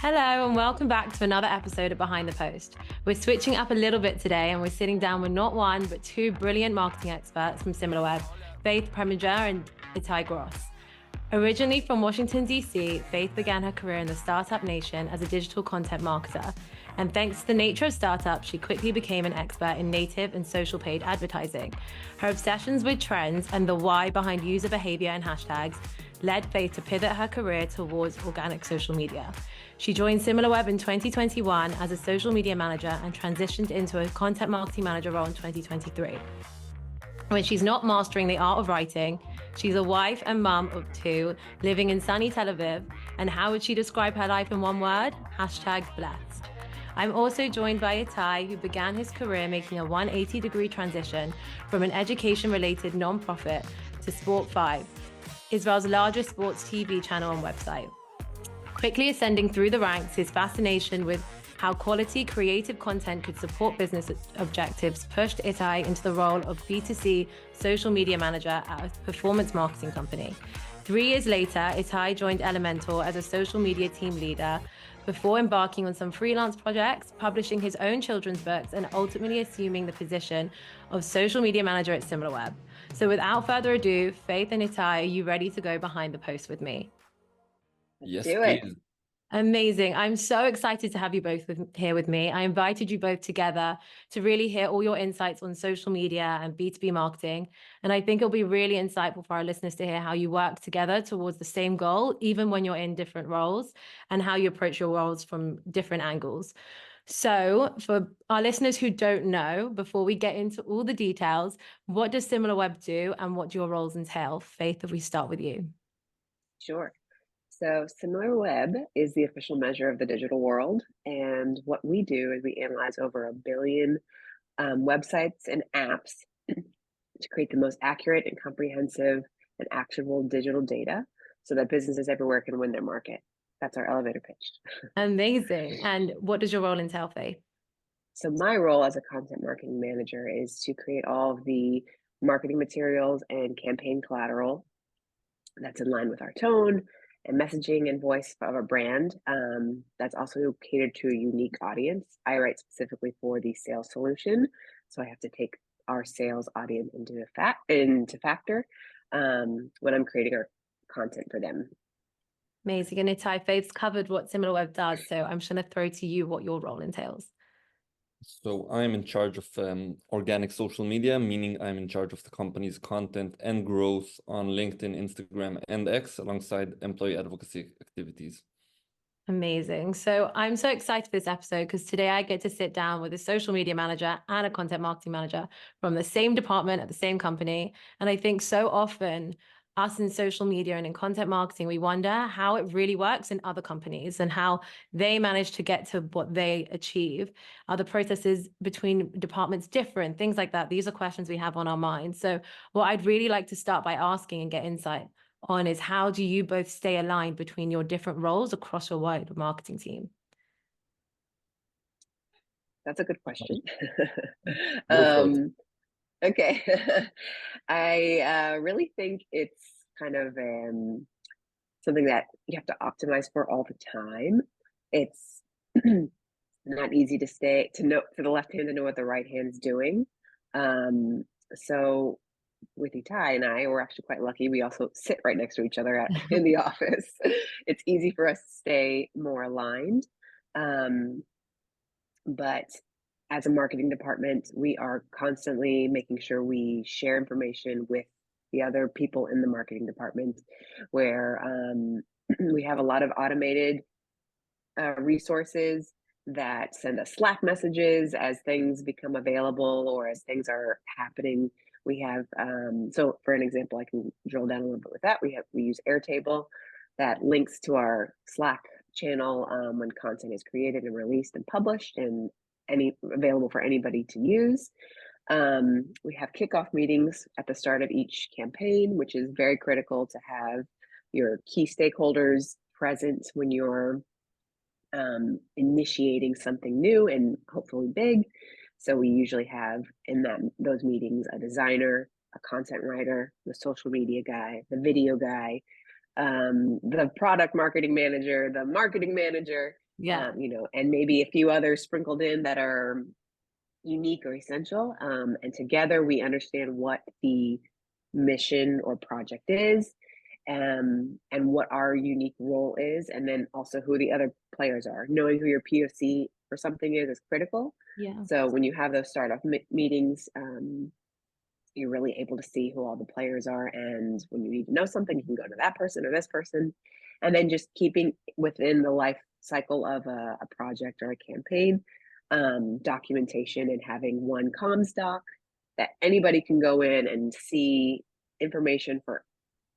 Hello and welcome back to another episode of Behind the Post. We're switching up a little bit today and we're sitting down with not one, but two brilliant marketing experts from Similarweb, Faith Preminger and Itai Gross. Originally from Washington, D.C., Faith began her career in the startup nation as a digital content marketer. And thanks to the nature of startups, she quickly became an expert in native and social paid advertising. Her obsessions with trends and the why behind user behavior and hashtags led Faith to pivot her career towards organic social media. She joined Similarweb in 2021 as a social media manager and transitioned into a content marketing manager role in 2023. When she's not mastering the art of writing, she's a wife and mum of two living in sunny Tel Aviv. And how would she describe her life in one word? Hashtag blessed. I'm also joined by Itai, who began his career making a 180-degree transition from an education-related nonprofit to Sport5, Israel's largest sports TV channel and website. Quickly ascending through the ranks, his fascination with how quality creative content could support business objectives pushed Itai into the role of B2C social media manager at a performance marketing company. 3 years later, Itai joined Elementor as a social media team leader before embarking on some freelance projects, publishing his own children's books, and ultimately assuming the position of social media manager at Similarweb. So without further ado, Faith and Itai, are you ready to go behind the post with me? Yes, Do it. please. Amazing. I'm so excited to have you both here with me. I invited you both together to really hear all your insights on social media and B2B marketing. And I think it'll be really insightful for our listeners to hear how you work together towards the same goal, even when you're in different roles, and how you approach your roles from different angles. So for our listeners who don't know, before we get into all the details, what does Similarweb do and what do your roles entail? Faith, if we start with you. Sure. So Similarweb is the official measure of the digital world. And what we do is we analyze over 1 billion websites and apps to create the most accurate and comprehensive and actionable digital data so that businesses everywhere can win their market. That's our elevator pitch. Amazing. And what does your role entail, Faith? So my role as a content marketing manager is to create all of the marketing materials and campaign collateral that's in line with our tone and messaging and voice of our brand. That's also catered to a unique audience. I write specifically for the sales solution, so I have to take our sales audience into factor when I'm creating our content for them. Amazing. And Itai, Faith's covered what Similarweb does, so I'm just going to throw to you what your role entails. So I'm in charge of organic social media, meaning I'm in charge of the company's content and growth on LinkedIn, Instagram, and X, alongside employee advocacy activities. Amazing. So I'm so excited for this episode because today I get to sit down with a social media manager and a content marketing manager from the same department at the same company. And I think so often us in social media and in content marketing, we wonder how it really works in other companies and how they manage to get to what they achieve. Are the processes between departments different? Things like that. These are questions we have on our minds. So what I'd really like to start by asking and get insight on is how do you both stay aligned between your different roles across your wide marketing team? That's a good question. Go for it. Okay. I really think it's kind of something that you have to optimize for all the time. It's not easy to know for the left hand to know what the right hand's doing. So with Itai and I, we're actually quite lucky. We also sit right next to each other in the office. It's easy for us to stay more aligned. But as a marketing department, we are constantly making sure we share information with the other people in the marketing department, where we have a lot of automated resources that send us Slack messages as things become available or as things are happening. We have, so for an example, I can drill down a little bit with that. We use Airtable that links to our Slack channel when content is created and released and published and available for anybody to use. We have kickoff meetings at the start of each campaign, which is very critical to have your key stakeholders present when you're initiating something new and hopefully big. So we usually have in those meetings a designer, a content writer, the social media guy, the video guy, the product marketing manager, the marketing manager, Yeah. You know, and maybe a few others sprinkled in that are unique or essential. And together we understand what the mission or project is, and what our unique role is, and then also who the other players are. Knowing who your POC for something is critical. Yeah. So when you have those startup meetings, you're really able to see who all the players are, and when you need to know something, you can go to that person or this person. And then just keeping within the life cycle of a project or a campaign, documentation, and having one comms doc that anybody can go in and see information for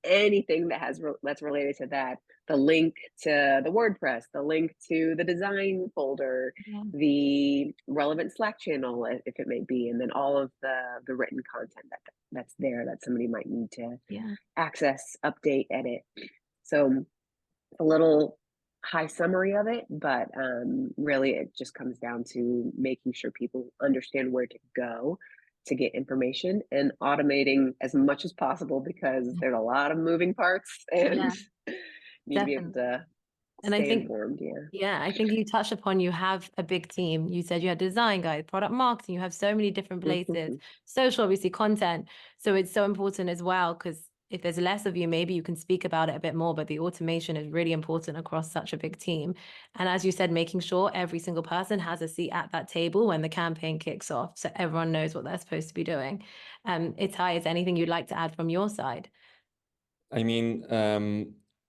anything that that's related to that. The link to the WordPress, the link to the design folder, Yeah. the relevant Slack channel, if it may be, and then all of the written content that's there that somebody might need to Yeah. access, update, edit. So a little high summary of it, but really it just comes down to making sure people understand where to go to get information, and automating as much as possible, because there's a lot of moving parts, and Yeah, need to be able definitely. to And I stay think, informed. yeah, I think you touched upon, you have a big team. You said you had design guys, product marketing, you have so many different places, social, obviously content. So it's so important as well, because if there's less of you, maybe you can speak about it a bit more, but the automation is really important across such a big team. And as you said, making sure every single person has a seat at that table when the campaign kicks off, so everyone knows what they're supposed to be doing. Itai, is there anything you'd like to add from your side? I mean,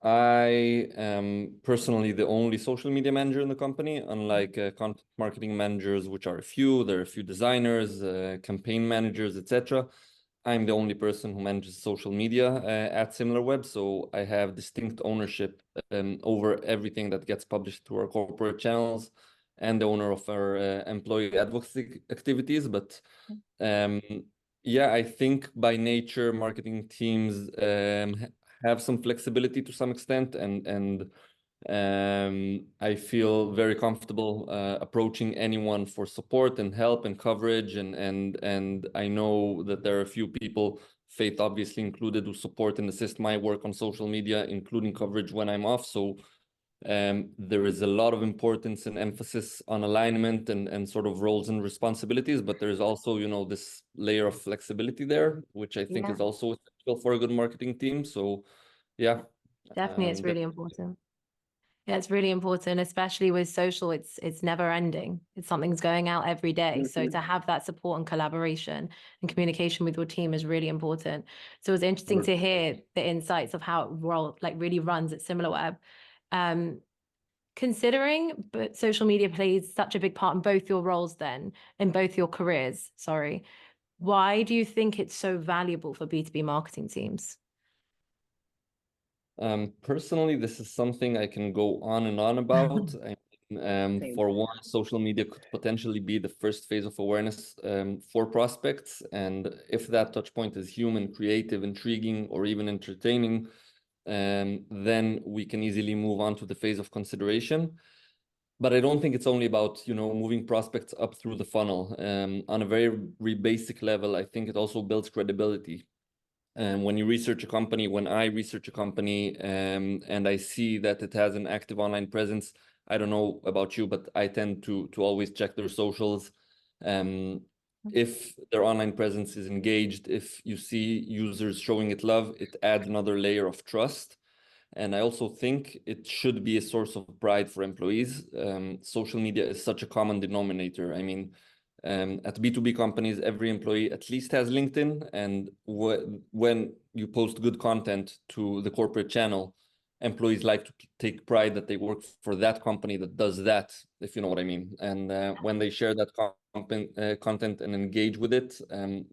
I am personally the only social media manager in the company, unlike content marketing managers, which are a few. There are a few designers, campaign managers, etc. I'm the only person who manages social media at Similarweb, so I have distinct ownership over everything that gets published through our corporate channels, and the owner of our employee advocacy activities. But yeah, I think by nature, marketing teams have some flexibility to some extent, and I feel very comfortable approaching anyone for support and help and coverage, and I know that there are a few people, Faith obviously included, who support and assist my work on social media, including coverage when I'm off. So there is a lot of importance and emphasis on alignment and sort of roles and responsibilities, but there's also, you know, this layer of flexibility there, which I think is also essential for a good marketing team. So yeah, Definitely, it's really important. Yeah, it's really important, especially with social. It's never ending. It's something's going out every day. So to have that support and collaboration and communication with your team is really important. So it's interesting to hear the insights of how it really runs at Similarweb. Considering but social media plays such a big part in both your roles then, in both your careers, sorry, why do you think it's so valuable for B2B marketing teams? Personally, this is something I can go on and on about. For one, social media could potentially be the first phase of awareness for prospects. And if that touch point is human, creative, intriguing, or even entertaining, then we can easily move on to the phase of consideration. But I don't think it's only about, you know, moving prospects up through the funnel. On a very basic level, I think it also builds credibility. And when you research a company, when I research a company, and I see that it has an active online presence, I don't know about you, but I tend to always check their socials. If their online presence is engaged, if you see users showing it love, it adds another layer of trust. And I also think it should be a source of pride for employees. Social media is such a common denominator. I mean, at B2B companies, every employee at least has LinkedIn. And when you post good content to the corporate channel, employees like to take pride that they work for that company that does that, if you know what I mean. And when they share that content and engage with it,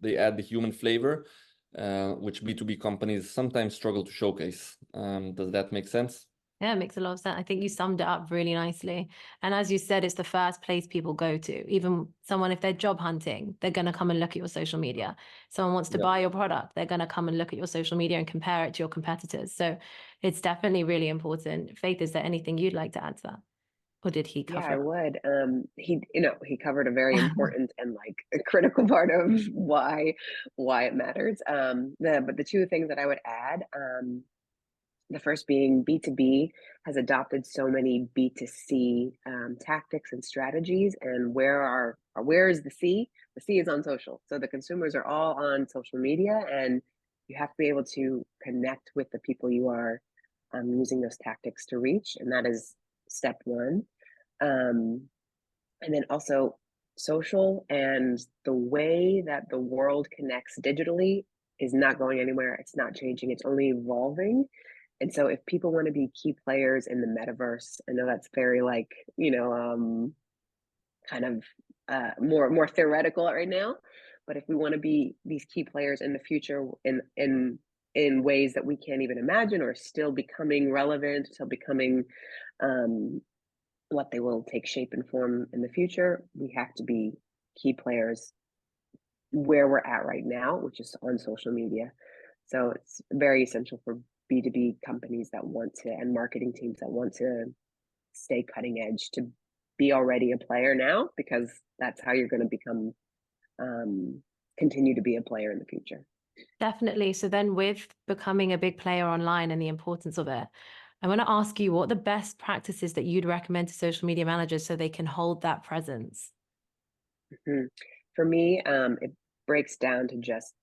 they add the human flavor, which B2B companies sometimes struggle to showcase. Does that make sense? Yeah, it makes a lot of sense. I think you summed it up really nicely. And as you said, it's the first place people go to. Even someone, if they're job hunting, they're going to come and look at your social media. Someone wants to buy your product, they're going to come and look at your social media and compare it to your competitors. So it's definitely really important. Faith, is there anything you'd like to add to that? Or did he cover I would. He covered a very important and like a critical part of why it matters. But the two things that I would add, The first being B2B has adopted so many B2C tactics and strategies, and where is the C? The C is on social. So the consumers are all on social media, and you have to be able to connect with the people you are using those tactics to reach, and that is step one. And then also social and the way that the world connects digitally is not going anywhere. It's not changing. It's only evolving. And so if people want to be key players in the metaverse, I know that's very like, kind of more theoretical right now. But if we want to be these key players in the future in ways that we can't even imagine, or still becoming relevant, still becoming what they will take shape and form in the future, we have to be key players where we're at right now, which is on social media. So it's very essential for B2B companies that want to, and marketing teams that want to stay cutting edge, to be already a player now, because that's how you're going to become, continue to be a player in the future. Definitely. So then with becoming a big player online and the importance of it, I want to ask you what are the best practices that you'd recommend to social media managers so they can hold that presence? Mm-hmm. For me, it breaks down to just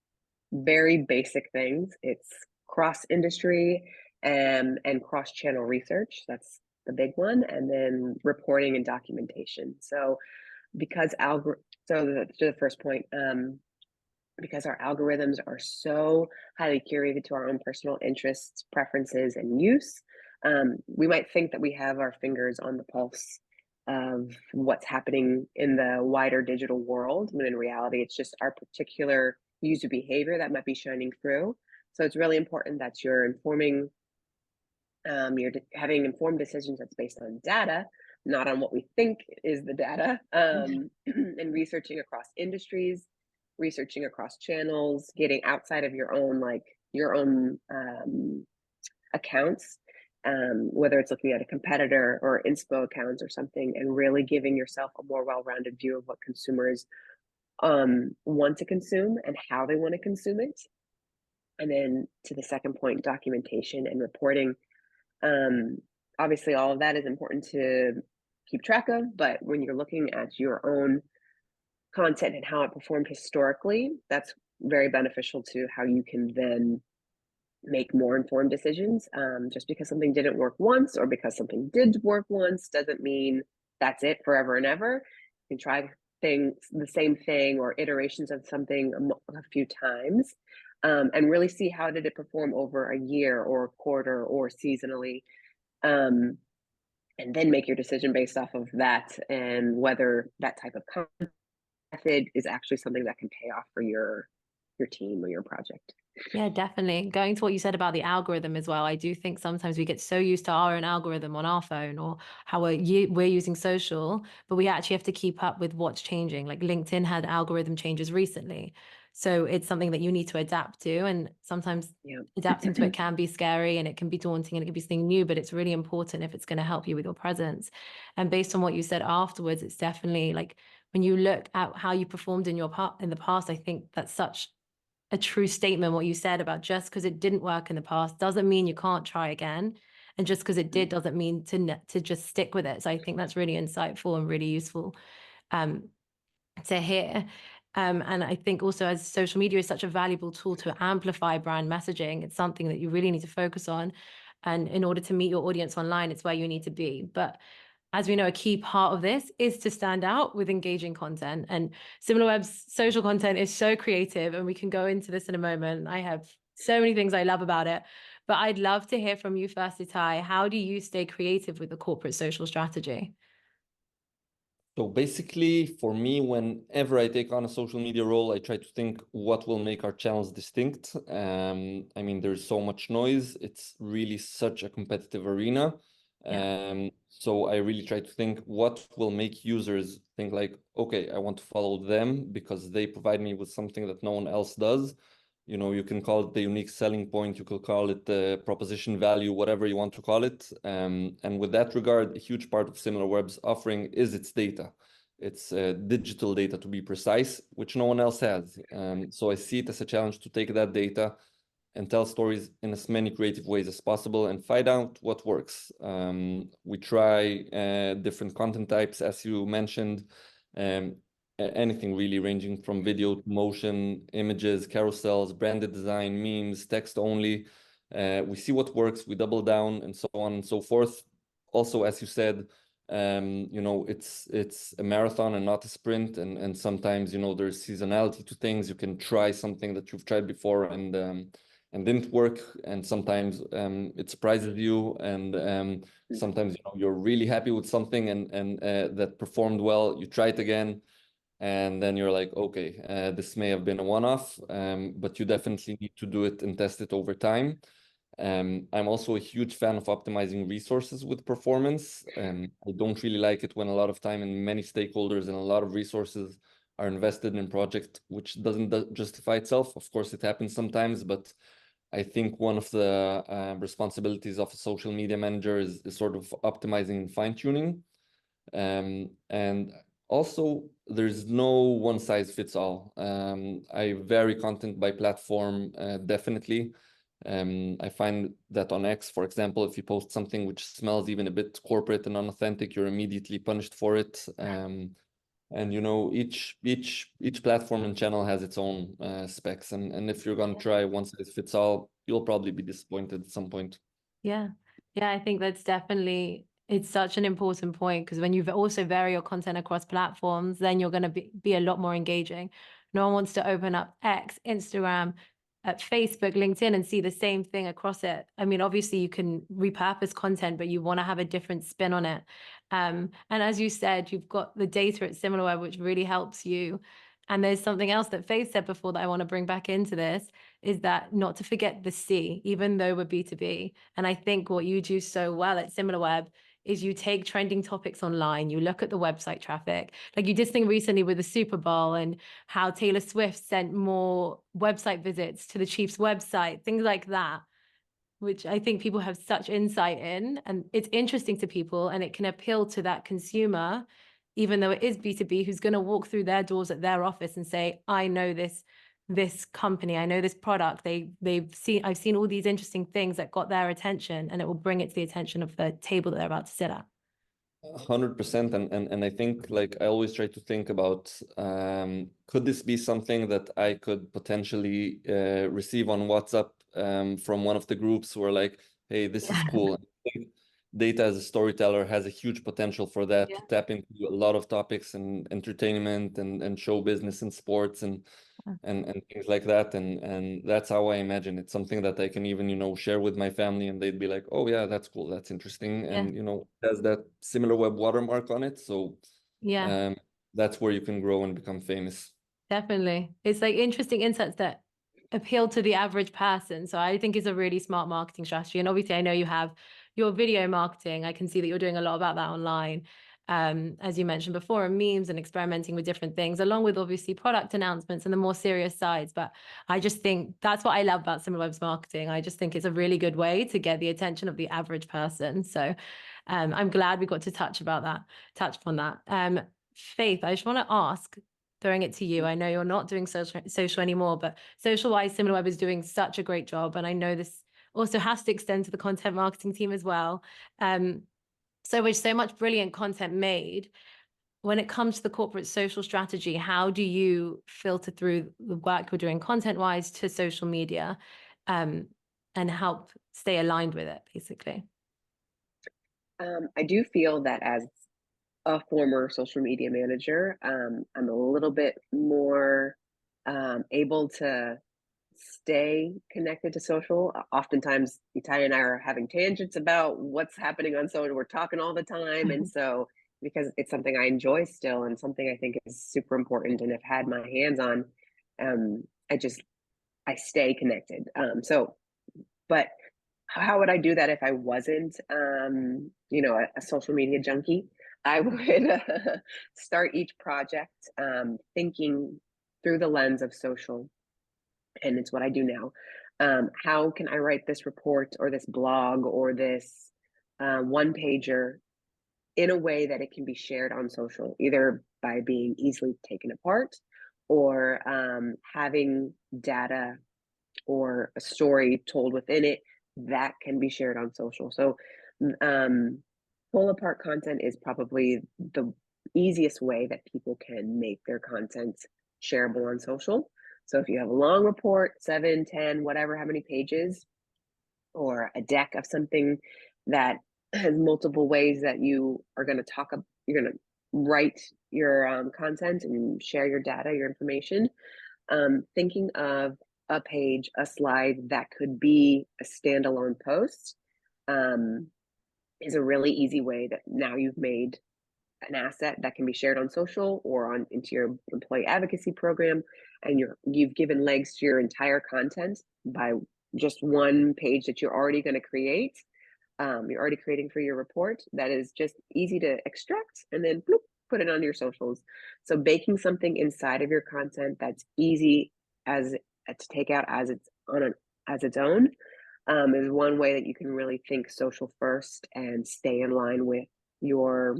very basic things. It's cross-industry and cross-channel research. That's the big one. And then reporting and documentation. So because to the first point, because our algorithms are so highly curated to our own personal interests, preferences, and use, we might think that we have our fingers on the pulse of what's happening in the wider digital world, when in reality, it's just our particular user behavior that might be shining through. So it's really important that you're having informed decisions that's based on data, not on what we think is the data, and researching across industries, researching across channels, getting outside of your own accounts, whether it's looking at a competitor or inspo accounts or something, and really giving yourself a more well-rounded view of what consumers want to consume and how they want to consume it. And then to the second point, documentation and reporting. Obviously, all of that is important to keep track of, but when you're looking at your own content and how it performed historically, that's very beneficial to how you can then make more informed decisions. Just because something didn't work once, or because something did work once, doesn't mean that's it forever and ever. You can try the same thing or iterations of something a few times, and really see how did it perform over a year or a quarter or seasonally, and then make your decision based off of that, and whether that type of method is actually something that can pay off for your team or your project. Yeah, definitely. Going to what you said about the algorithm as well, I do think sometimes we get so used to our own algorithm on our phone, or how we're using social, but we actually have to keep up with what's changing. Like LinkedIn had algorithm changes recently. So it's something that you need to adapt to. And sometimes adapting to it can be scary, and it can be daunting, and it can be something new, but it's really important if it's going to help you with your presence. And based on what you said afterwards, it's definitely like, when you look at how you performed in the past, I think that's such a true statement, what you said about just because it didn't work in the past doesn't mean you can't try again. And just because it did doesn't mean to just stick with it. So I think that's really insightful and really useful to hear. And I think also, as social media is such a valuable tool to amplify brand messaging, it's something that you really need to focus on. And in order to meet your audience online, it's where you need to be. But as we know, a key part of this is to stand out with engaging content. And Similarweb's social content is so creative, and we can go into this in a moment. I have so many things I love about it, but I'd love to hear from you first, Itai. How do you stay creative with the corporate social strategy? So basically, for me, whenever I take on a social media role, I try to think what will make our channels distinct. I mean, there's so much noise. It's really such a competitive arena. So I really try to think what will make users think like, okay, I want to follow them because they provide me with something that no one else does. You know, you can call it the unique selling point, you could call it the proposition value, whatever you want to call it. And with that regard, a huge part of Similarweb's offering is its data. It's digital data, to be precise, which no one else has. So I see it as a challenge to take that data, and tell stories in as many creative ways as possible and find out what works. We try different content types, as you mentioned, anything really, ranging from video to motion, images, carousels, branded design, memes, text only. We see what works, we double down, and so on and so forth. Also, as you said, it's a marathon and not a sprint, and sometimes there's seasonality to things. You can try something that you've tried before and didn't work, and sometimes it surprises you, and sometimes you're really happy with something and that performed well. You try it again, and then you're like, okay, this may have been a one-off, but you definitely need to do it and test it over time. I'm also a huge fan of optimizing resources with performance. I don't really like it when a lot of time and many stakeholders and a lot of resources are invested in a project which doesn't justify itself. Of course, it happens sometimes, but I think one of the responsibilities of a social media manager is sort of optimizing and fine-tuning. And also, there's no one size fits all. I vary content by platform, definitely. I find that on X, for example, if you post something which smells even a bit corporate and unauthentic, you're immediately punished for it. And each platform and channel has its own specs, and if you're gonna try one size fits all, you'll probably be disappointed at some point. Yeah. I think that's definitely, it's such an important point, because when you also vary your content across platforms, then you're going to be a lot more engaging. No one wants to open up X, Instagram, Facebook, LinkedIn, and see the same thing across it. I mean, obviously you can repurpose content, but you want to have a different spin on it. And as you said, you've got the data at Similarweb, which really helps you. And there's something else that Faith said before that I want to bring back into this, is that not to forget the C, even though we're B2B. And I think what you do so well at Similarweb is you take trending topics online, you look at the website traffic. Like you did this thing recently with the Super Bowl and how Taylor Swift sent more website visits to the Chiefs website, things like that, which I think people have such insight in, and it's interesting to people and it can appeal to that consumer, even though it is B2B, who's going to walk through their doors at their office and say, I know this company, I know this product, I've seen all these interesting things that got their attention, and it will bring it to the attention of the table that they're about to sit at. 100%, and I think, like, I always try to think about, could this be something that I could potentially receive on WhatsApp from one of the groups who are like, hey, this is cool. I think data as a storyteller has a huge potential for that, to tap into a lot of topics and entertainment and show business and sports and things like that, and that's how I imagine it's something that I can even share with my family, and they'd be like, oh yeah, that's cool, that's interesting, and has that Similarweb watermark on it, so that's where you can grow and become famous. Definitely. It's like interesting insights that appeal to the average person. So I think it's a really smart marketing strategy. And obviously I know you have your video marketing. I can see that you're doing a lot about that online. As you mentioned before, and memes and experimenting with different things, along with obviously product announcements and the more serious sides. But I just think that's what I love about Similarweb's marketing. I just think it's a really good way to get the attention of the average person. So I'm glad we got to touch upon that. Faith, I just want to ask, throwing it to you. I know you're not doing social anymore, but social-wise, Similarweb is doing such a great job. And I know this also has to extend to the content marketing team as well. So with so much brilliant content made, when it comes to the corporate social strategy, how do you filter through the work you're doing content-wise to social media and help stay aligned with it, basically? I do feel that as a former social media manager, I'm a little bit more able to stay connected to social. Oftentimes, Itay and I are having tangents about what's happening on social. We're talking all the time. And so, because it's something I enjoy still and something I think is super important and have had my hands on, I stay connected. But how would I do that if I wasn't, a social media junkie? I would start each project thinking through the lens of social, and it's what I do now. How can I write this report or this blog or this one pager in a way that it can be shared on social, either by being easily taken apart or having data or a story told within it, that can be shared on social. So pull apart content is probably the easiest way that people can make their content shareable on social. So if you have a long report, 7, 10, whatever, how many pages, or a deck of something that has multiple ways that you are going to you're going to write your content and share your data, your information. Thinking of a page, a slide that could be a standalone post is a really easy way that now you've made an asset that can be shared on social or on into your employee advocacy program, and you've given legs to your entire content by just one page that you're already going to create. You're already creating for your report that is just easy to extract and then bloop, put it on your socials. So baking something inside of your content that's easy as to take out as its own is one way that you can really think social first and stay in line with your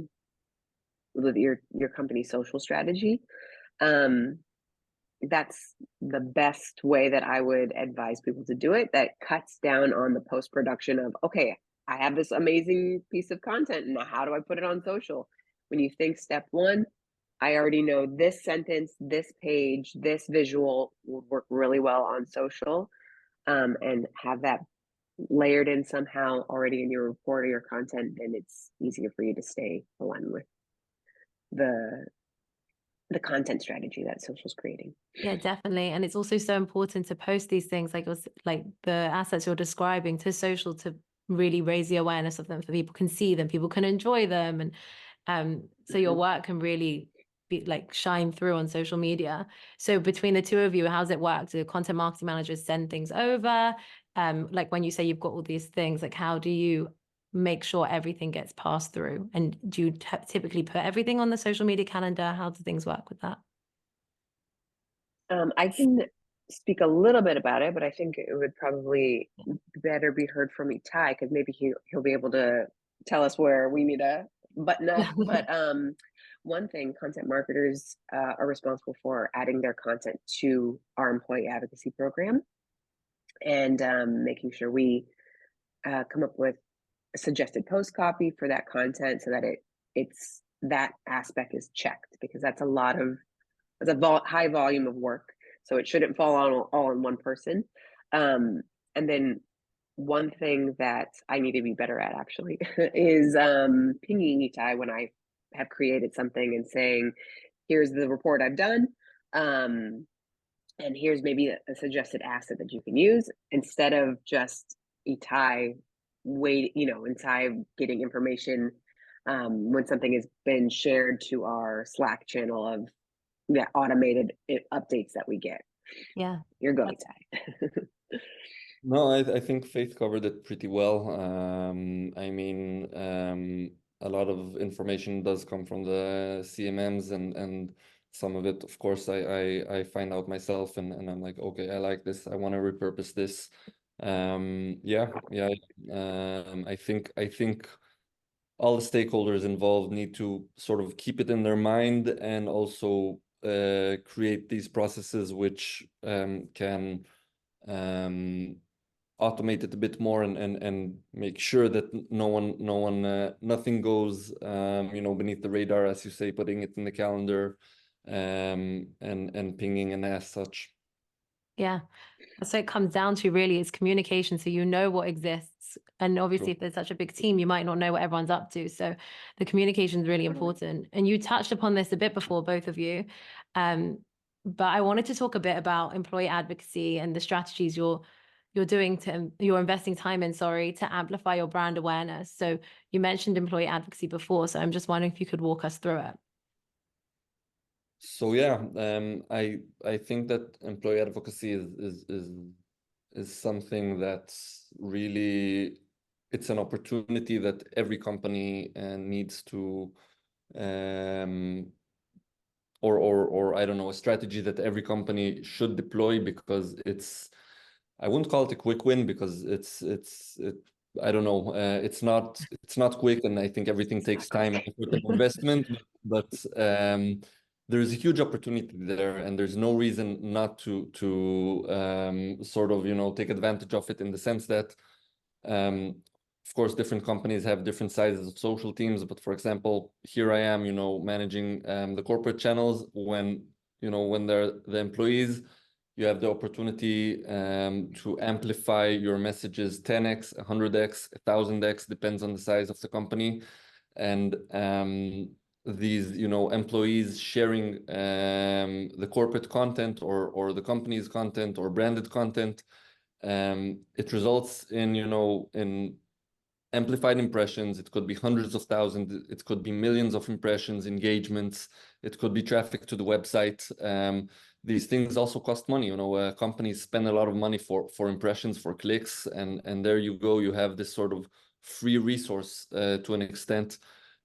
company's social strategy. That's the best way that I would advise people to do it. That cuts down on the post-production of, okay, I have this amazing piece of content, and now how do I put it on social? When you think step one, I already know this sentence, this page, this visual would work really well on social, and have that layered in somehow already in your report or your content, then it's easier for you to stay aligned with the content strategy that social's creating. Yeah, definitely. And it's also so important to post these things like the assets you're describing to social to really raise the awareness of them, so people can see them, people can enjoy them. And so your work can really be like shine through on social media. So between the two of you, how's it work? Do content marketing managers send things over? Like when you say you've got all these things, like how do you make sure everything gets passed through? And do you typically put everything on the social media calendar? How do things work with that? I can speak a little bit about it, but I think it would probably better be heard from Itai, because maybe he'll be able to tell us where we need to button up. But one thing, content marketers are responsible for adding their content to our employee advocacy program, and making sure we come up with a suggested post copy for that content, so that it's that aspect is checked, because that's a high volume of work, so it shouldn't fall all on one person. And then one thing that I need to be better at actually is pinging Itai when I have created something and saying, here's the report I've done, and here's maybe a suggested asset that you can use, instead of just Itai Itai getting information when something has been shared to our Slack channel of automated updates that we get. Yeah, You're going, Ty. No, I think Faith covered it pretty well. I mean, a lot of information does come from the CMMs, and some of it, of course, I find out myself, and I'm like, okay, I like this. I want to repurpose this. Yeah. I think all the stakeholders involved need to sort of keep it in their mind, and also create these processes which can automate it a bit more, and make sure that nothing goes beneath the radar, as you say, putting it in the calendar, and pinging and as such. yeah. So it comes down to really is communication. So you know what exists. And obviously, True. if there's such a big team, you might not know what everyone's up to. So the communication is really important. And you touched upon this a bit before, both of you. But I wanted to talk a bit about employee advocacy and the strategies you're investing time in, to amplify your brand awareness. So you mentioned employee advocacy before. So I'm just wondering if you could walk us through it. So yeah, I think that employee advocacy is something that's really, it's an opportunity that every company needs to, or I don't know, a strategy that every company should deploy, because I wouldn't call it a quick win, because I don't know, it's not quick, and I think everything takes time and effort and investment, but there's a huge opportunity there, and there's no reason not to sort of, you know, take advantage of it, in the sense that of course different companies have different sizes of social teams, but for example, here I am, you know, managing the corporate channels. When, you know, when they're the employees, you have the opportunity to amplify your messages 10x, 100x, 1000x, depends on the size of the company. And these, you know, employees sharing the corporate content or the company's content or branded content, it results in, you know, in amplified impressions. It could be hundreds of thousands, it could be millions of impressions, engagements, it could be traffic to the website. These things also cost money. You know, companies spend a lot of money for impressions, for clicks, and there you go, you have this sort of free resource to an extent,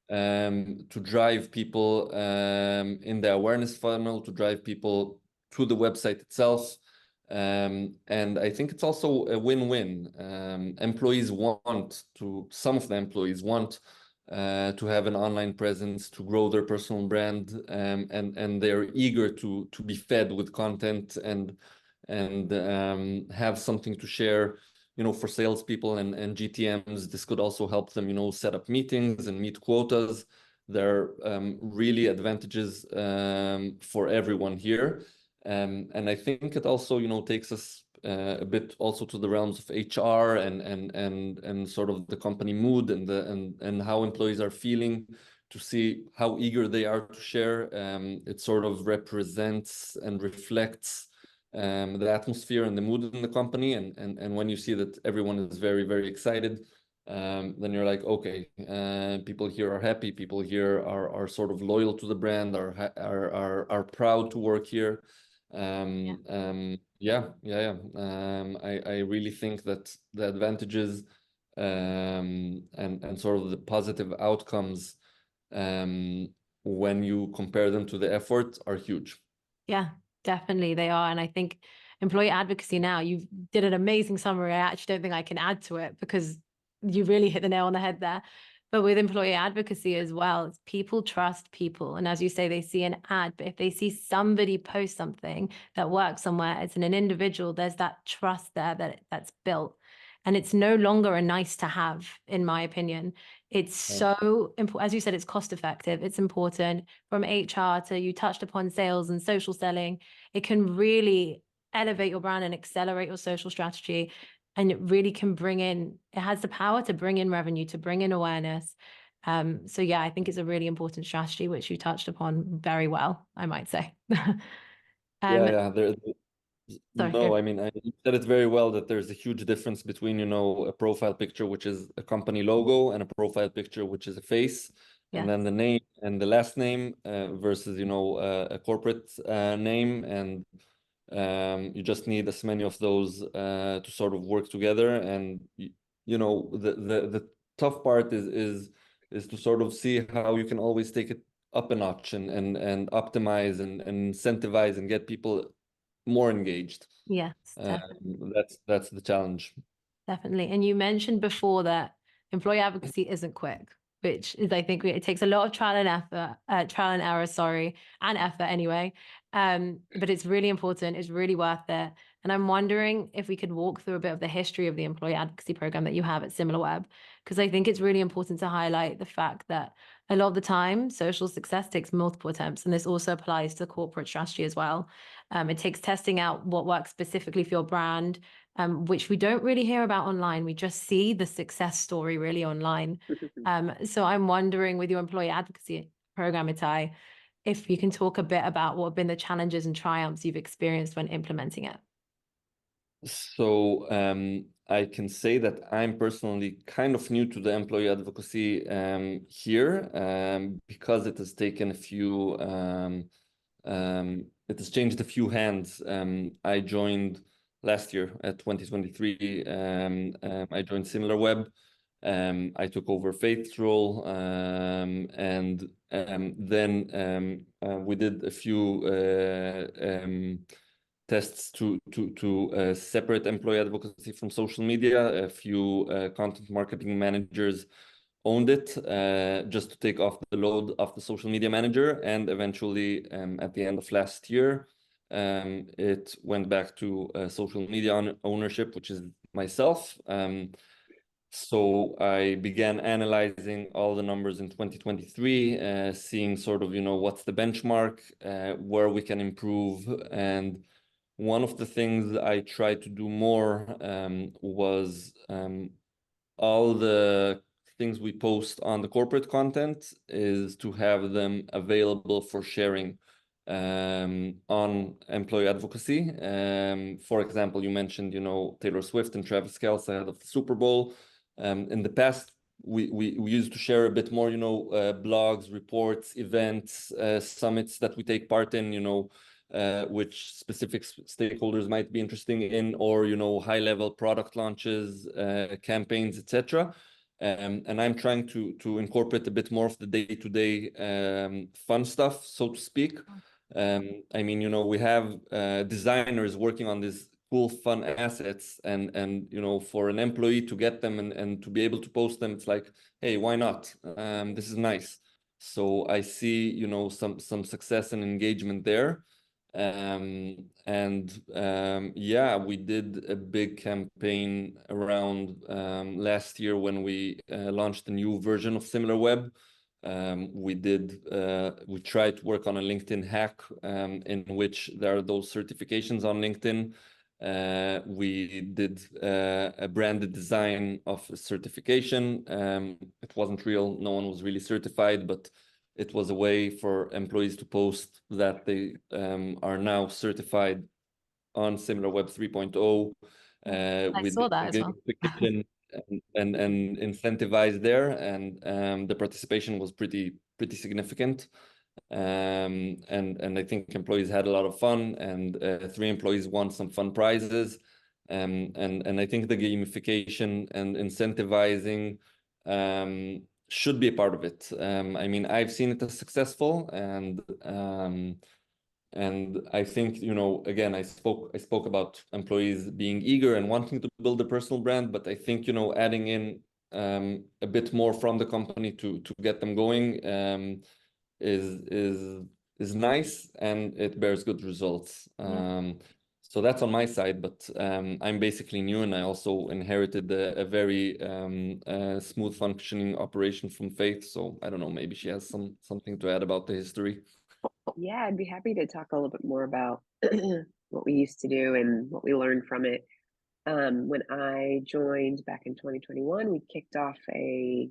to drive people in the awareness funnel, to drive people to the website itself. And I think it's also a win-win. Some of the employees want to have an online presence, to grow their personal brand, and they're eager to be fed with content and have something to share. You know, for salespeople and GTMs, this could also help them, you know, set up meetings and meet quotas. There are really advantages for everyone here. And I think it also, you know, takes us a bit also to the realms of HR and sort of the company mood and how employees are feeling, to see how eager they are to share. It sort of represents and reflects the atmosphere and the mood in the company. And when you see that everyone is very, very excited, then you're like, okay, people here are happy. People here are sort of loyal to the brand, are proud to work here. I really think that the advantages and sort of the positive outcomes, when you compare them to the effort, are huge. Yeah, definitely they are. And I think employee advocacy now, you did an amazing summary. I actually don't think I can add to it, because you really hit the nail on the head there. But with employee advocacy as well, it's people trust people. And as you say, they see an ad, but if they see somebody post something that works somewhere, it's an individual, there's that trust there that's built. And it's no longer a nice to have, in my opinion. It's so important. As you said, it's cost effective. It's important. From HR to, you touched upon sales and social selling. It can really elevate your brand and accelerate your social strategy. And it really can it has the power to bring in revenue, to bring in awareness. So yeah, I think it's a really important strategy, which you touched upon very well, I might say. No, I mean, you said it very well, that there's a huge difference between, you know, a profile picture, which is a company logo, and a profile picture, which is a face, and then the name and the last name, versus, you know, a corporate name. And you just need as many of those to sort of work together. And you know, the tough part is to sort of see how you can always take it up a notch and optimize and incentivize and get people more engaged. Yes, definitely. That's the challenge. Definitely. And you mentioned before that employee advocacy isn't quick, which is, I think, it takes a lot of trial and error, sorry, and effort anyway. But it's really important. It's really worth it. And I'm wondering if we could walk through a bit of the history of the employee advocacy program that you have at Similarweb, because I think it's really important to highlight the fact that a lot of the time, social success takes multiple attempts. And this also applies to corporate strategy as well. It takes testing out what works specifically for your brand, which we don't really hear about online. We just see the success story really online. So I'm wondering, with your employee advocacy program, Itai, if you can talk a bit about what have been the challenges and triumphs you've experienced when implementing it. So I can say that I'm personally kind of new to the employee advocacy here, because it has taken a few, it has changed a few hands. I joined last year at 2023. I joined Similarweb. I took over Faith's role, and then we did a few tests to separate employee advocacy from social media. A few content marketing managers owned it just to take off the load of the social media manager. And eventually, at the end of last year, it went back to social media ownership, which is myself. So I began analyzing all the numbers in 2023, seeing sort of, what's the benchmark, where we can improve. And one of the things I tried to do more was all the things we post on the corporate content is to have them available for sharing on employee advocacy. For example, you mentioned, Taylor Swift and Travis Kelce ahead of the Super Bowl. In the past, we used to share a bit more, blogs, reports, events, summits that we take part in, which specific stakeholders might be interested in, or, high-level product launches, campaigns, etc. And I'm trying to incorporate a bit more of the day-to-day fun stuff, so to speak. I mean, we have designers working on these cool, fun assets, and for an employee to get them and to be able to post them, it's like, hey, why not? This is nice. So I see, some success and engagement there. Yeah, we did a big campaign around last year when we launched a new version of Similarweb. We tried to work on a LinkedIn hack in which there are those certifications on LinkedIn. We did a branded design of a certification. It wasn't real, no one was really certified, but it was a way for employees to post that they are now certified on Similarweb 3.0. I saw that as well. and incentivized there, and the participation was pretty significant. And I think employees had a lot of fun, and 3 employees won some fun prizes. And I think the gamification and incentivizing should be a part of it. I mean, I've seen it as successful, and I think, again, I spoke about employees being eager and wanting to build a personal brand, but I think, adding in a bit more from the company to get them going is nice, and it bears good results. So that's on my side, but I'm basically new, and I also inherited a very smooth functioning operation from Faith. So I don't know, maybe she has something to add about the history. Yeah, I'd be happy to talk a little bit more about what we used to do and what we learned from it. When I joined back in 2021, we kicked off a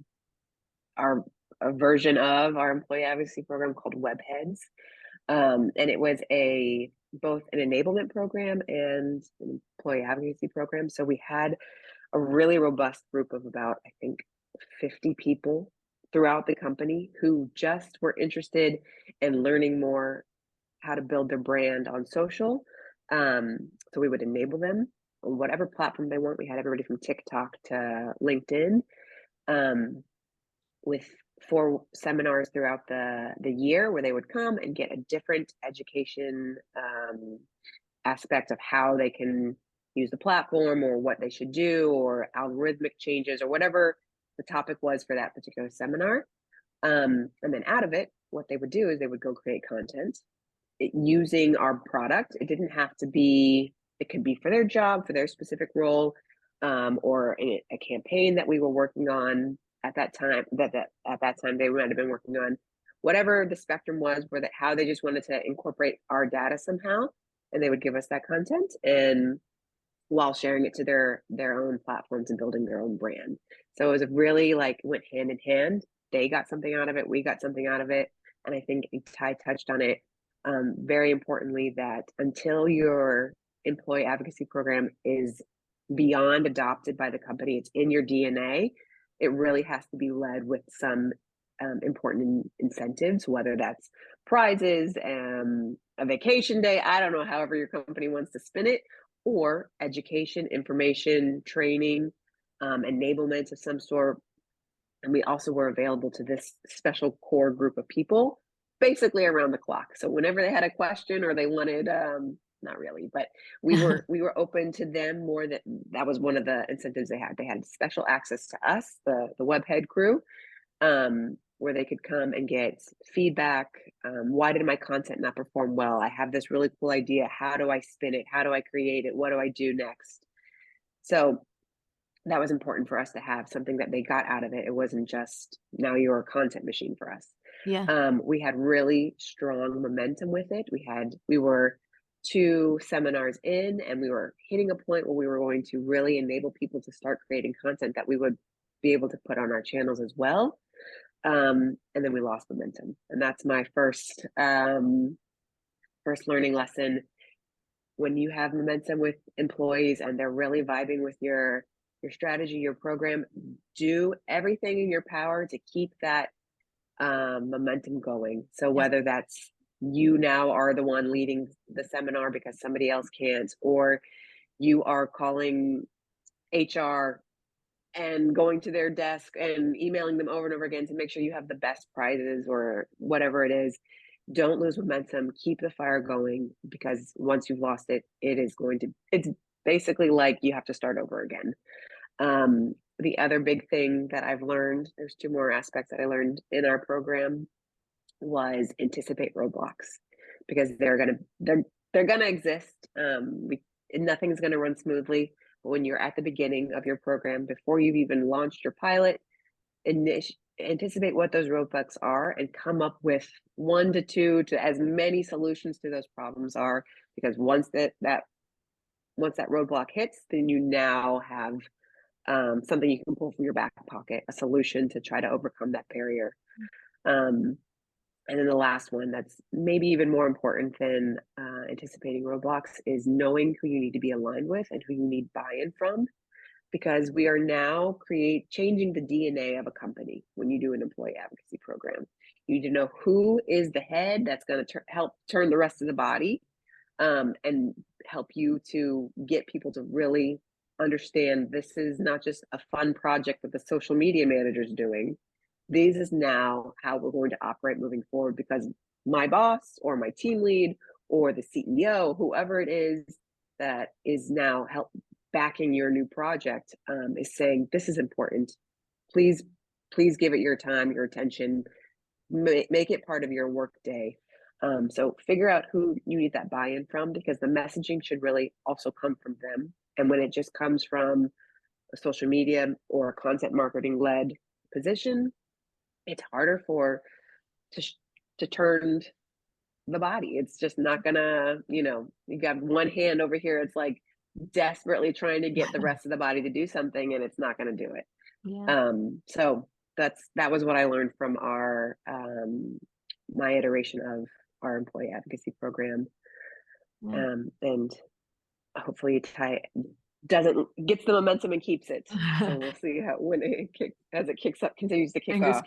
version of our employee advocacy program called Webheads. And it was both an enablement program and an employee advocacy program. So we had a really robust group of about, I think, 50 people throughout the company who just were interested in learning more how to build their brand on social. So we would enable them on whatever platform they want. We had everybody from TikTok to LinkedIn, with 4 seminars throughout the year where they would come and get a different education aspect of how they can use the platform, or what they should do, or algorithmic changes, or whatever the topic was for that particular seminar. And then out of it, what they would do is they would go create content using our product. It didn't have to be, it could be for their job, for their specific role, or a campaign that we were working on at that time, at that time they might have been working on, whatever the spectrum was, where how they just wanted to incorporate our data somehow, and they would give us that content, and while sharing it to their own platforms and building their own brand. So it was really went hand in hand. They got something out of it, we got something out of it. And I think Ty touched on it very importantly, that until your employee advocacy program is beyond adopted by the company, it's in your DNA, it really has to be led with some important incentives, whether that's prizes, a vacation day, I don't know, however your company wants to spin it, or education, information, training, enablement of some sort. And we also were available to this special core group of people basically around the clock. So whenever they had a question, or they wanted not really, but we were open to them more. That was one of the incentives they had. They had special access to us, the webhead crew, where they could come and get feedback. Why did my content not perform well? I have this really cool idea. How do I spin it? How do I create it? What do I do next? So that was important for us to have something that they got out of it. It wasn't just, now you're a content machine for us. Yeah. We had really strong momentum with it. We were 2 seminars in, and we were hitting a point where we were going to really enable people to start creating content that we would be able to put on our channels as well. And then we lost momentum. And that's my first learning lesson. When you have momentum with employees and they're really vibing with your strategy, your program, do everything in your power to keep that momentum going. So whether that's you now are the one leading the seminar because somebody else can't, or you are calling HR and going to their desk and emailing them over and over again to make sure you have the best prizes or whatever it is, don't lose momentum. Keep the fire going, because once you've lost it, it's basically like you have to start over again. The other big thing that I've learned, there's 2 more aspects that I learned in our program, was anticipate roadblocks, because they're gonna exist. Nothing's gonna run smoothly. But when you're at the beginning of your program, before you've even launched your pilot, anticipate what those roadblocks are and come up with 1 to 2 to as many solutions to those problems are, because once that roadblock hits, then you now have something you can pull from your back pocket, a solution to try to overcome that barrier. And then the last one, that's maybe even more important than anticipating roadblocks, is knowing who you need to be aligned with and who you need buy-in from, because we are now changing the DNA of a company. When you do an employee advocacy program, you need to know who is the head that's going to help turn the rest of the body, and help you to get people to really understand this is not just a fun project that the social media manager is doing. This is now how we're going to operate moving forward, because my boss or my team lead or the CEO, whoever it is that is now backing your new project, is saying, this is important. Please give it your time, your attention, make it part of your work day. So figure out who you need that buy-in from, because the messaging should really also come from them. And when it just comes from a social media or a content marketing led position, it's harder to turn the body. It's just not gonna, you got one hand over here, it's like desperately trying to get the rest of the body to do something, and it's not gonna do it. So that was what I learned from my iteration of our employee advocacy program. And hopefully Ty gets the momentum and keeps it. So we'll see as it kicks up, continues to kick off.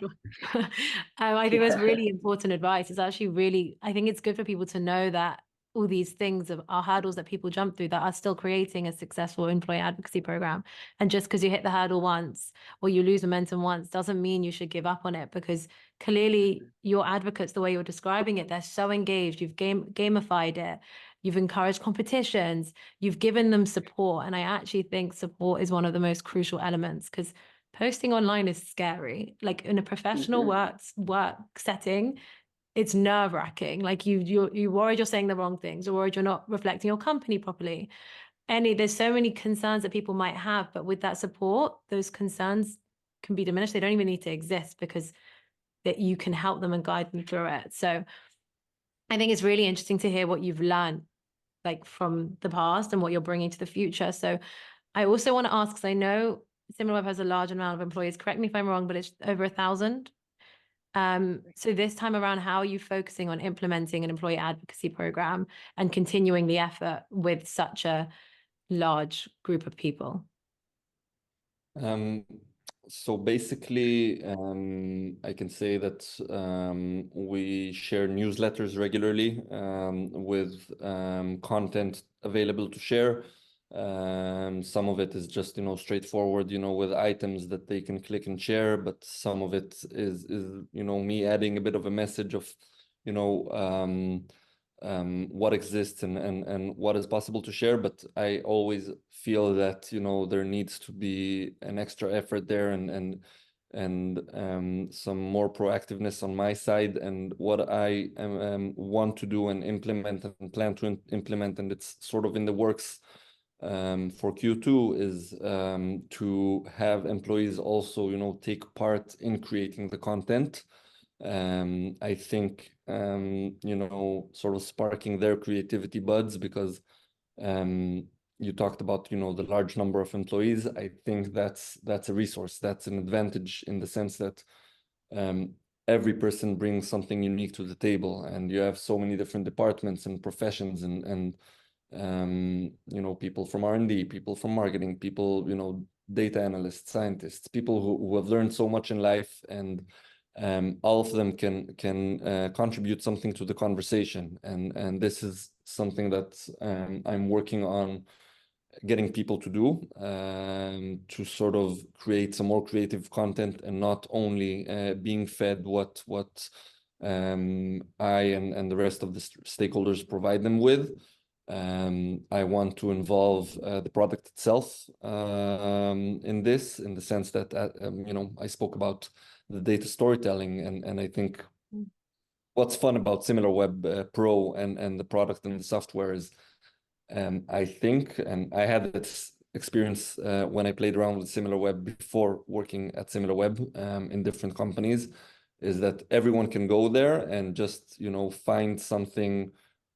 I think that's really important advice. It's actually really, I think it's good for people to know that all these things are hurdles that people jump through that are still creating a successful employee advocacy program. And just because you hit the hurdle once or you lose momentum once doesn't mean you should give up on it, because clearly your advocates, the way you're describing it, they're so engaged. You've gamified it. You've encouraged competitions. You've given them support. And I actually think support is one of the most crucial elements, because posting online is scary. Like in a professional work setting, it's nerve-wracking. Like you worried you're saying the wrong things, or worried you're not reflecting your company properly. There's so many concerns that people might have, but with that support, those concerns can be diminished. They don't even need to exist, because that you can help them and guide them through it. So I think it's really interesting to hear what you've learned, like from the past, and what you're bringing to the future. So I also want to ask, because I know Similarweb has a large amount of employees. Correct me if I'm wrong, but it's over 1,000. So this time around, how are you focusing on implementing an employee advocacy program and continuing the effort with such a large group of people? So basically, I can say that we share newsletters regularly with content available to share. Some of it is just, straightforward, with items that they can click and share, but some of it is me adding a bit of a message of, what exists and what is possible to share. But I always feel that, there needs to be an extra effort there and some more proactiveness on my side. And what I want to do and implement and plan to implement, and it's sort of in the works for Q2, is to have employees also, take part in creating the content. I think, sort of sparking their creativity buds, because you talked about, the large number of employees. I think that's a resource, that's an advantage, in the sense that every person brings something unique to the table, and you have so many different departments and professions and people from R&D, people from marketing, people, data analysts, scientists, people who have learned so much in life, and all of them can contribute something to the conversation. And this is something that I'm working on getting people to do, to sort of create some more creative content, and not only being fed what I and the rest of the stakeholders provide them with. I want to involve the product itself in this, in the sense that I spoke about the data storytelling, and I think what's fun about Similarweb Pro and the product and the software is, I think, and I had this experience when I played around with Similarweb before working at Similarweb in different companies, is that everyone can go there and just find something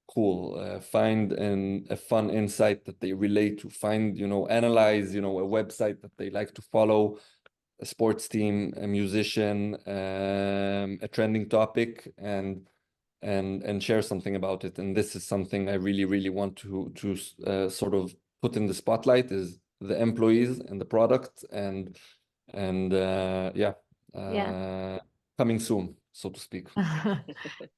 cool, find a fun insight that they relate to, find analyze a website that they like to follow, a sports team, a musician, a trending topic, and share something about it. And this is something I really, really want to sort of put in the spotlight, is the employees and the product, and coming soon, so to speak.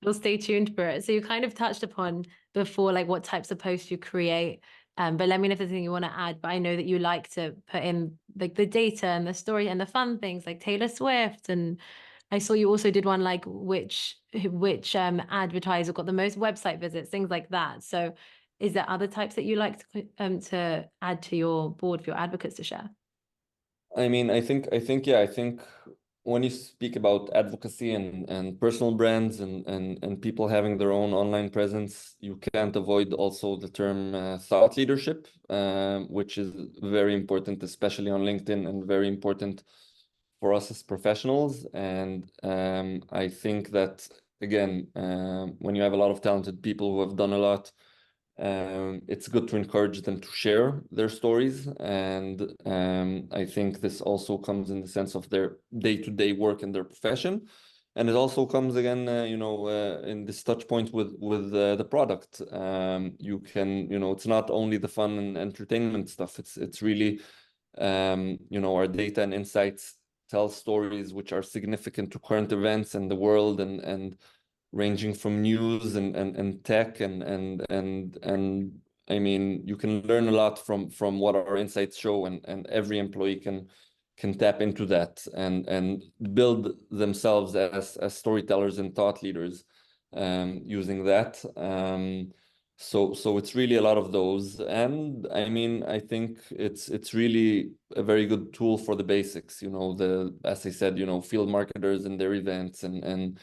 We'll stay tuned for it. So you kind of touched upon before, like what types of posts you create. But let me know if there's anything you want to add. But I know that you like to put in like the data and the story and the fun things like Taylor Swift. And I saw you also did one like which advertiser got the most website visits, things like that. So is there other types that you like to add to your board for your advocates to share? I mean, I think when you speak about advocacy and personal brands and people having their own online presence, you can't avoid also the term thought leadership, which is very important, especially on LinkedIn, and very important for us as professionals. And I think that, again, when you have a lot of talented people who have done a lot, it's good to encourage them to share their stories. And I think this also comes in the sense of their day-to-day work and their profession. And it also comes again, in this touch point with the product. You can, it's not only the fun and entertainment stuff. It's really, our data and insights tell stories which are significant to current events and the world, and ranging from news and tech and I mean, you can learn a lot from what our insights show, and every employee can tap into that and build themselves as storytellers and thought leaders using that. So it's really a lot of those. And I mean, I think it's really a very good tool for the basics, as I said, field marketers and their events and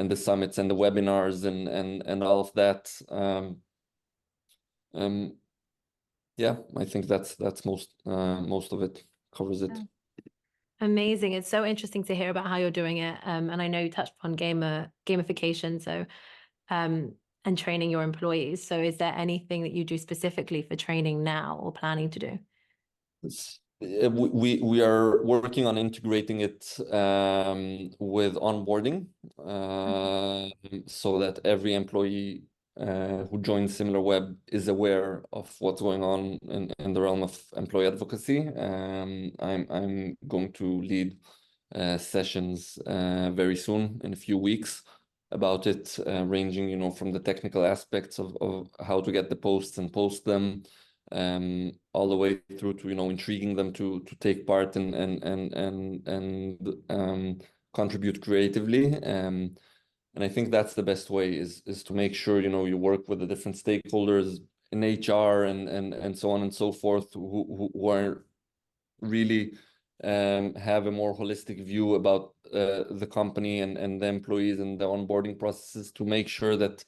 the summits and the webinars and all of that. Yeah, I think that's most of it covers it. Amazing. It's so interesting to hear about how you're doing it. And I know you touched upon gamification, so and training your employees. So is there anything that you do specifically for training now or planning to do? We are working on integrating it with onboarding, so that every employee who joins Similarweb is aware of what's going on in the realm of employee advocacy. I'm going to lead sessions very soon, in a few weeks, about it, ranging, from the technical aspects of how to get the posts and post them, all the way through to intriguing them to take part and contribute creatively. And I think that's the best way is to make sure, you know, you work with the different stakeholders in HR and so on and so forth, who are really have a more holistic view about the company and the employees and the onboarding processes, to make sure that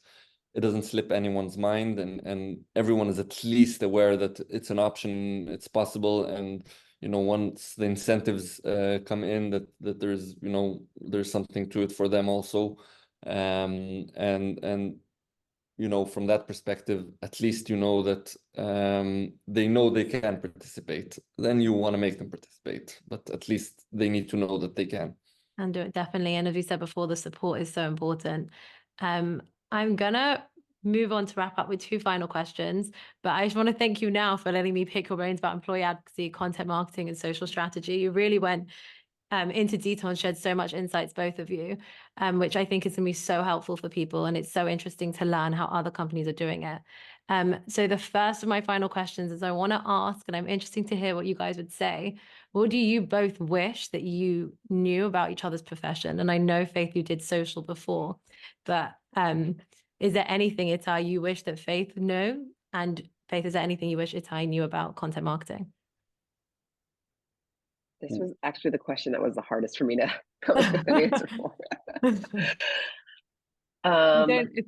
it doesn't slip anyone's mind, and everyone is at least aware that it's an option, it's possible. And you know, once the incentives come in, that there's, you know, there's something to it for them also. And you know, from that perspective, at least you know that they know they can participate. Then you want to make them participate, but at least they need to know that they can. And do it, definitely. And as we said before, the support is so important. I'm gonna move on to wrap up with two final questions, but I just want to thank you now for letting me pick your brains about employee advocacy, content marketing, and social strategy. You really went into detail and shared so much insights, both of you, which I think is going to be so helpful for people. And it's so interesting to learn how other companies are doing it. So the first of my final questions is I want to ask, and I'm interested to hear what you guys would say. What do you both wish that you knew about each other's profession? And I know, Faith, you did social before, but is there anything, Itai, you wish that Faith knew? And Faith, is there anything you wish Itai knew about content marketing? This was actually the question that was the hardest for me to come up with an answer for.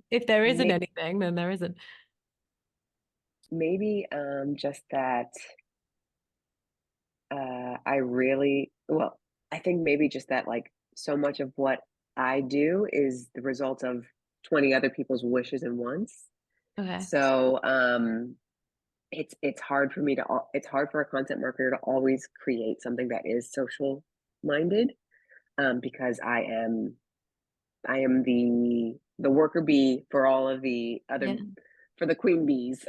If there isn't anything, then there isn't. Maybe just that I think maybe just that, like, so much of what I do is the result of 20 other people's wishes and wants. Okay. So it's hard for me to it's hard for a content marketer to always create something that is social minded, because I am the worker bee for all of the other, for the queen bees.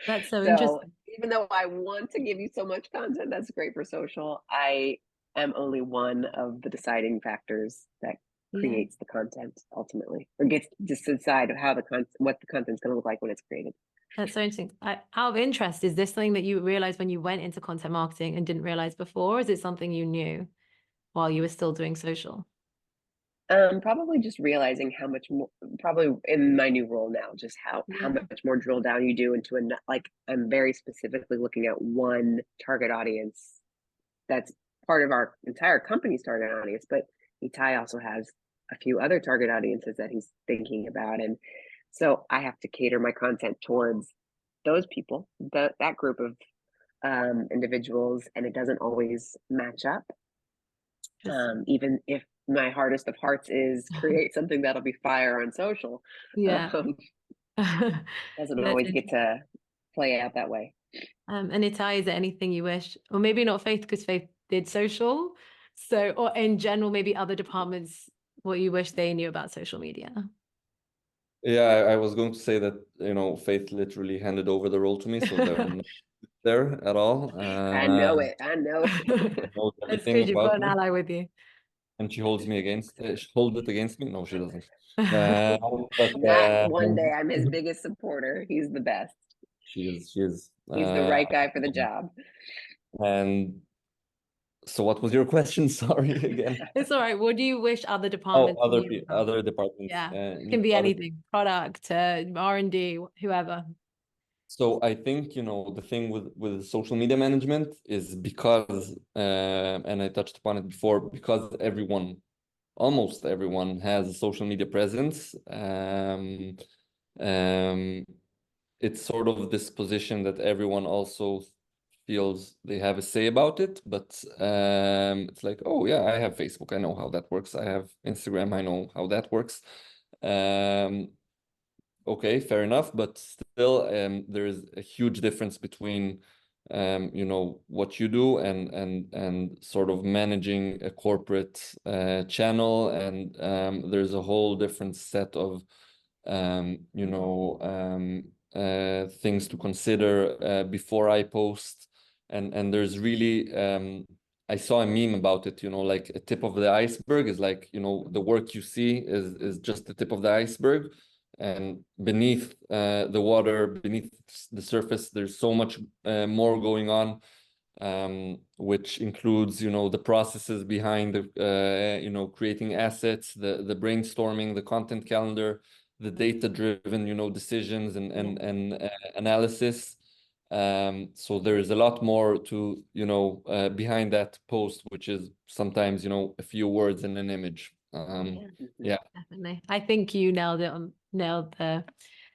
That's so So interesting. even though I want to give you so much content that's great for social, I am only one of the deciding factors that creates the content ultimately, or gets to decide how what the content's going to look like when it's created. That's so interesting. Out of interest, is this something that you realized when you went into content marketing and didn't realize before? Or is it something you knew while you were still doing social? Probably just realizing how much more, probably in my new role now, just how much more drill down you do into like, I'm very specifically looking at one target audience that's part of our entire company's target audience, but Itai also has a few other target audiences that he's thinking about. And so I have to cater my content towards those people, that group of individuals, and it doesn't always match up. Even if my hardest of hearts is create something that'll be fire on social, doesn't always get to play out that way. And Itai, is there anything you wish, or maybe not Faith, because Faith did social, so, or in general, maybe other departments, what you wish they knew about social media? Yeah, I was going to say that, you know, Faith literally handed over the role to me, so they're not there at all. I know it. Knows That's everything good. You've got about an me, ally with you. and she holds me against. She hold it against me. No, she doesn't. But Not one day. I'm his biggest supporter. He's the best. She is. She is. He's the right guy for the job. And so, what was your question? Sorry again. It's all right. What do you wish other departments Oh, knew about? other departments. Yeah, it can be anything, product, R&D, whoever. So I think, you know, the thing with social media management is because, and I touched upon it before, because almost everyone has a social media presence. It's sort of this position that everyone also feels they have a say about it, but it's like, oh yeah, I have Facebook, I know how that works. I have Instagram, I know how that works. Okay, fair enough, but still, there is a huge difference between, you know, what you do and sort of managing a corporate channel, and there's a whole different set of, you know, things to consider before I post, and there's really, I saw a meme about it, you know, like a tip of the iceberg is like, you know, the work you see is just the tip of the iceberg. And beneath the water, beneath the surface, there's so much more going on. which includes, you know, the processes behind the, you know, creating assets, the brainstorming, the content calendar, the data-driven, you know, decisions and analysis. So there is a lot more to, you know, behind that post, which is sometimes, you know, a few words and an image. Yeah, definitely. I think you nailed the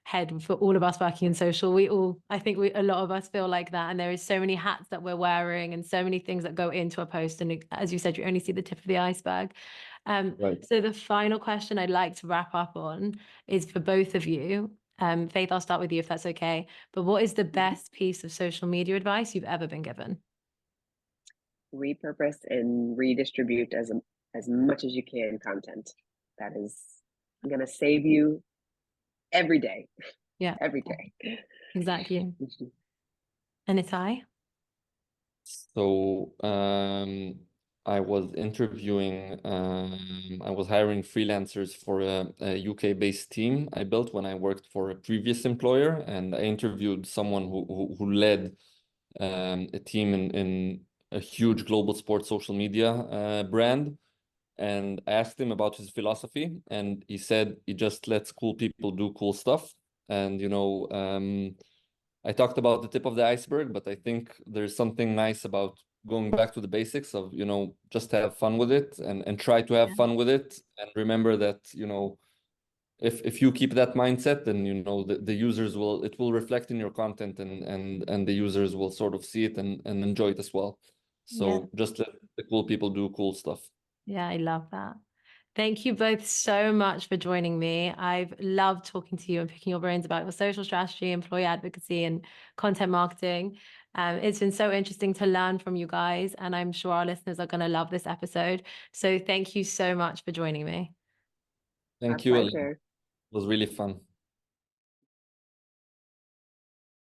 head for all of us working in social. A lot of us feel like that, and there is so many hats that we're wearing and so many things that go into a post, and as you said, you only see the tip of the iceberg. right. So the final question I'd like to wrap up on is for both of you. Faith, I'll start with you if that's okay, but what is the best piece of social media advice you've ever been given? Repurpose and redistribute as much as you can content. That is going to save you every day. Yeah, every day. exactly. And Itai? So I was hiring freelancers for a UK-based team I built when I worked for a previous employer, and I interviewed someone who led a team in a huge global sports social media brand. And I asked him about his philosophy, and he said he just lets cool people do cool stuff. And, you know, I talked about the tip of the iceberg, but I think there's something nice about going back to the basics of, you know, just have fun with it and try to have fun with it. And remember that, you know, if you keep that mindset, then, you know, the users it will reflect in your content, and the users will sort of see it and enjoy it as well. So just let the cool people do cool stuff. Yeah, I love that. Thank you both so much for joining me. I've loved talking to you and picking your brains about your social strategy, employee advocacy, and content marketing. It's been so interesting to learn from you guys, and I'm sure our listeners are going to love this episode. So thank you so much for joining me. Thank Our you, Ellen. pleasure. It was really fun.